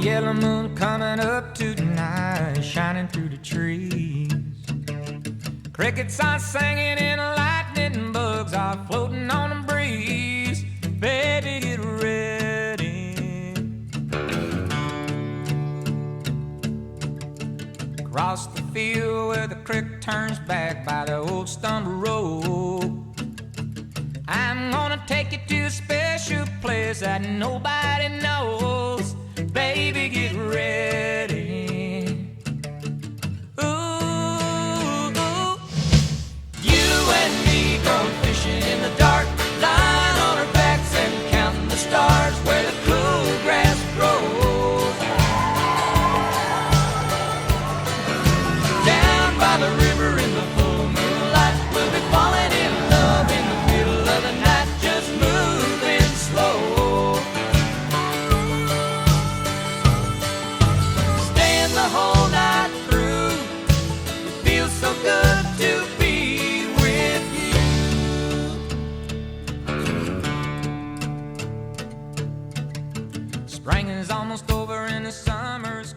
yellow moon coming up tonight, shining through the trees. Crickets are singing and lightning bugs are floating on the breeze. Baby, get ready. Across the field where the creek turns back by the old stumble road, I'm gonna take you to a special place that nobody knows. Baby, get ready. Ooh, you and me going fishing in the dark, lying on our backs and counting the stars where the cool grass grows. Down by the river in the full moonlight, we'll be falling in love in the middle of the night, just moving slow. Staying the whole night through, it feels so good to be with you. Spring is almost over and the summer's